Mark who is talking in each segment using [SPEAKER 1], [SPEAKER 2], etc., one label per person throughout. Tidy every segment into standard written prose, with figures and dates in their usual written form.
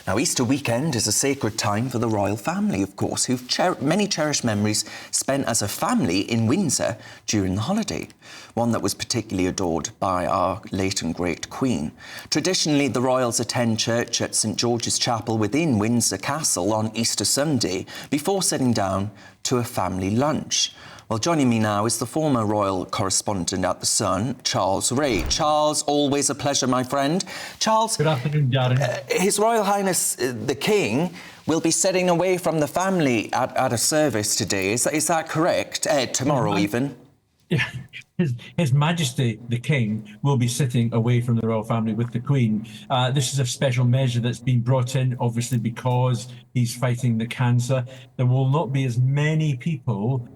[SPEAKER 1] Now, Easter weekend is a sacred time for the royal family, of course, who've many cherished memories spent as a family in Windsor during the holiday, one that was particularly adored by our late and great Queen. Traditionally, the royals attend church at St George's Chapel within Windsor Castle on Easter Sunday before sitting down to a family lunch. Well, joining me now is the former royal correspondent at The Sun, Charles Ray. Charles, always a pleasure, my friend. Charles.
[SPEAKER 2] Good afternoon, Darren.
[SPEAKER 1] His Royal Highness the King will be sitting away from the family at a service today. Is that correct? Tomorrow, even?
[SPEAKER 2] Yeah. His Majesty the King will be sitting away from the royal family with the Queen. This is a special measure that's been brought in, obviously, because he's fighting the cancer. There will not be as many people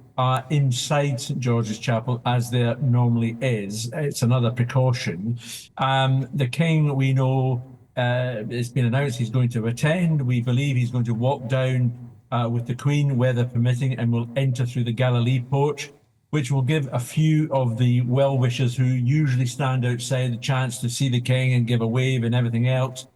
[SPEAKER 2] inside St George's Chapel as there normally is. It's another precaution. The King, we know, it's been announced he's going to attend. We believe he's going to walk down with the Queen, weather permitting, and will enter through the Galilee porch, which will give a few of the well-wishers who usually stand outside the chance to see the King and give a wave and everything else.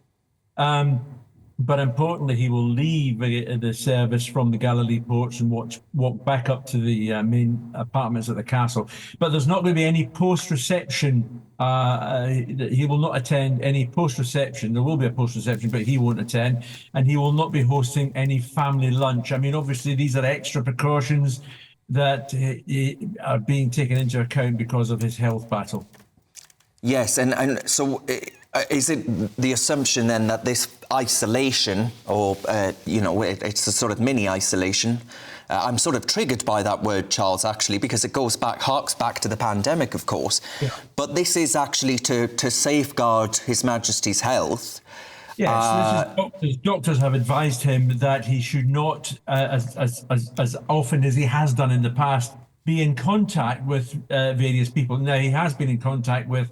[SPEAKER 2] But importantly, he will leave the service from the Galilee porch and walk back up to the main apartments at the castle. But there's not going to be any post-reception. He will not attend any post-reception. There will be a post-reception, but he won't attend. And he will not be hosting any family lunch. I mean, obviously, these are extra precautions that are being taken into account because of his health battle.
[SPEAKER 1] Yes, and so is it the assumption then that this isolation, or, it's a sort of mini isolation, I'm sort of triggered by that word, Charles, actually, because it harks back to the pandemic, of course. Yeah. But this is actually to safeguard His Majesty's health.
[SPEAKER 2] Yes, doctors have advised him that he should not, as often as he has done in the past, be in contact with various people. Now, he has been in contact with,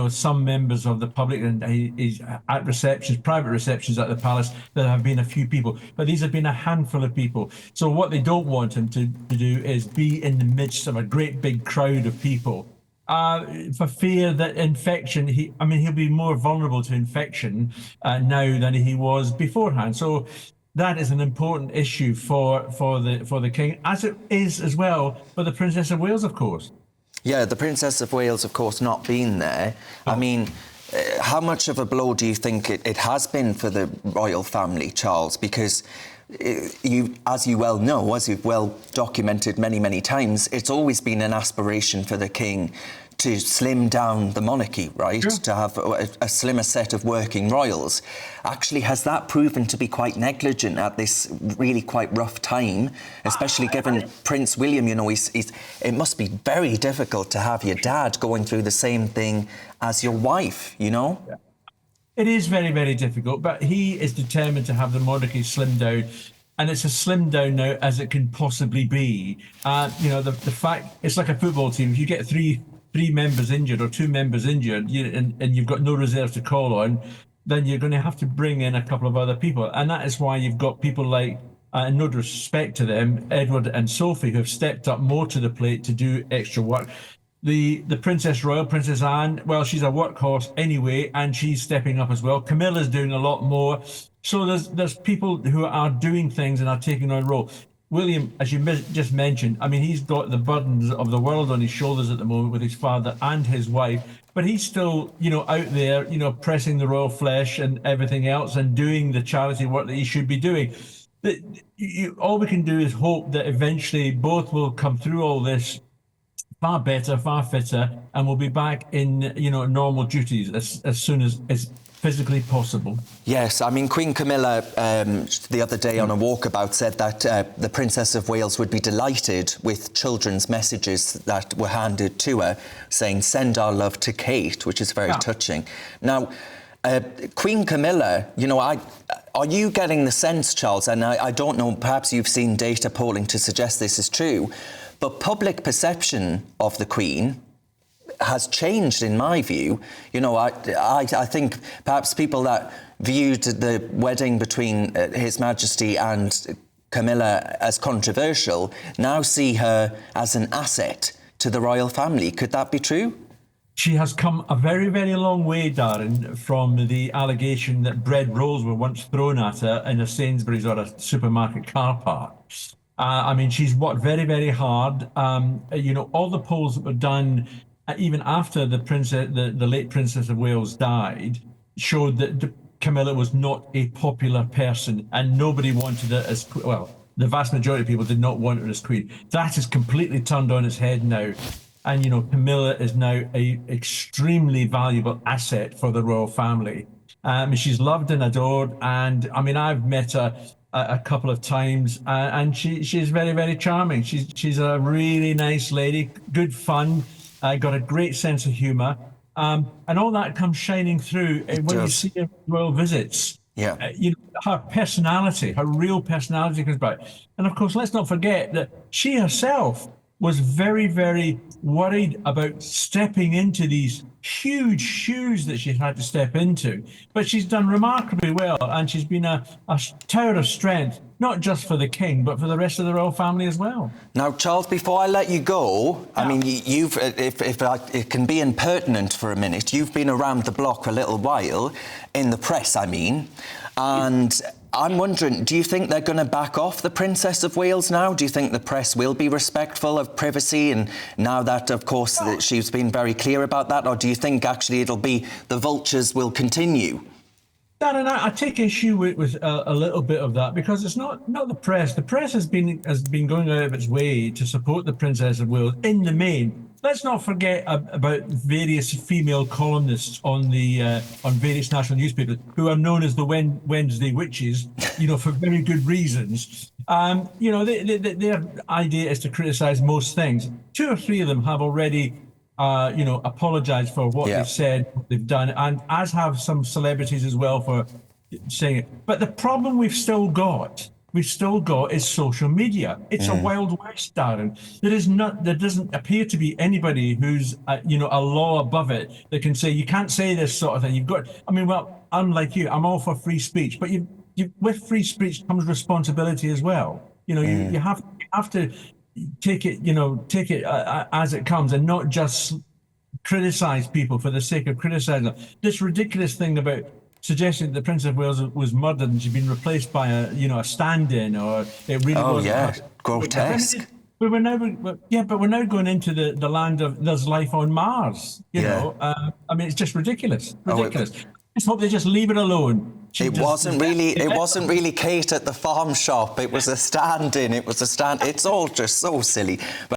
[SPEAKER 2] some members of the public, and he's at receptions, private receptions at the palace. There have been a few people, but these have been a handful of people. So what they don't want him to do is be in the midst of a great big crowd of people. For fear that infection, he'll be more vulnerable to infection now than he was beforehand. So that is an important issue for the King, as it is as well for the Princess of Wales, of course.
[SPEAKER 1] Yeah, the Princess of Wales, of course, not being there. Oh. I mean, how much of a blow do you think it has been for the royal family, Charles? Because as you well know, as you've well documented many, many times, it's always been an aspiration for the King to slim down the monarchy, right? Sure. To have a slimmer set of working royals. Actually, has that proven to be quite negligent at this really quite rough time, especially given Prince William, it must be very difficult to have your dad going through the same thing as your wife, Yeah.
[SPEAKER 2] It is very, very difficult, but he is determined to have the monarchy slimmed down, and it's as slimmed down now as it can possibly be. The fact, it's like a football team. If you get three members injured or two members injured, and you've got no reserves to call on, then you're going to have to bring in a couple of other people. And that is why you've got people like, no disrespect to them, Edward and Sophie, who have stepped up more to the plate to do extra work. The Princess Royal, Princess Anne, well, she's a workhorse anyway, and she's stepping up as well. Camilla's doing a lot more. So there's people who are doing things and are taking on a role. William, as you just mentioned, he's got the burdens of the world on his shoulders at the moment with his father and his wife, but he's still, out there, pressing the royal flesh and everything else and doing the charity work that he should be doing. All we can do is hope that eventually both will come through all this far better, far fitter, and we'll be back in, normal duties as soon as physically possible.
[SPEAKER 1] Yes, Queen Camilla the other day on a walkabout said that the Princess of Wales would be delighted with children's messages that were handed to her saying, "Send our love to Kate," which is very touching. Now, Queen Camilla, are you getting the sense, Charles, and I don't know, perhaps you've seen data polling to suggest this is true, but public perception of the Queen has changed, in my view. I think perhaps people that viewed the wedding between His Majesty and Camilla as controversial now see her as an asset to the royal family. Could that be true?
[SPEAKER 2] She has come a very, very long way, Darren, from the allegation that bread rolls were once thrown at her in a Sainsbury's or a supermarket car park. I mean, she's worked very, very hard. All the polls that were done, even after the late Princess of Wales died, showed that Camilla was not a popular person, and nobody wanted her as well. The vast majority of people did not want her as queen. That is completely turned on its head now. And, Camilla is now a extremely valuable asset for the royal family. She's loved and adored. And I mean, I've met her a couple of times, and she's very, very charming. She's a really nice lady, good fun, got a great sense of humour. And all that comes shining through when you see her royal visits.
[SPEAKER 1] Yeah.
[SPEAKER 2] Her personality, her real personality comes back. And of course, let's not forget that she herself was very, very worried about stepping into these huge shoes that she's had to step into. But she's done remarkably well, and she's been a tower of strength, not just for the king, but for the rest of the royal family as well.
[SPEAKER 1] Now, Charles, before I let you go, I mean, you've, if it can be impertinent for a minute, you've been around the block for a little while, in the press, I mean, and I'm wondering, do you think they're going to back off the Princess of Wales now? Do you think the press will be respectful of privacy? And now that, of course, that she's been very clear about that, or do you think actually it'll be the vultures will continue?
[SPEAKER 2] Darren, I take issue with a little bit of that, because it's not the press. The press has been going out of its way to support the Princess of Wales in the main. Let's not forget about various female columnists on various national newspapers who are known as the Wednesday witches, for very good reasons. Their idea is to criticise most things. 2 or 3 of them have already apologised for what they've said, what they've done, and as have some celebrities as well for saying it. But the problem we've still got is social media. It's a wild west, Darren. There doesn't appear to be anybody who's a law above it that can say you can't say this sort of thing. Unlike you, I'm all for free speech, but with free speech comes responsibility as well. You have to take it as it comes, and not just criticize people for the sake of criticizing them. This ridiculous thing about suggesting that the Princess of Wales was murdered and she'd been replaced by a stand-in, or it really wasn't.
[SPEAKER 1] Grotesque.
[SPEAKER 2] But we're now going into the land of there's life on Mars. It's just ridiculous. Ridiculous. I just hope they just leave it alone.
[SPEAKER 1] It wasn't really Kate at the farm shop. It was a stand-in. It's all just so silly.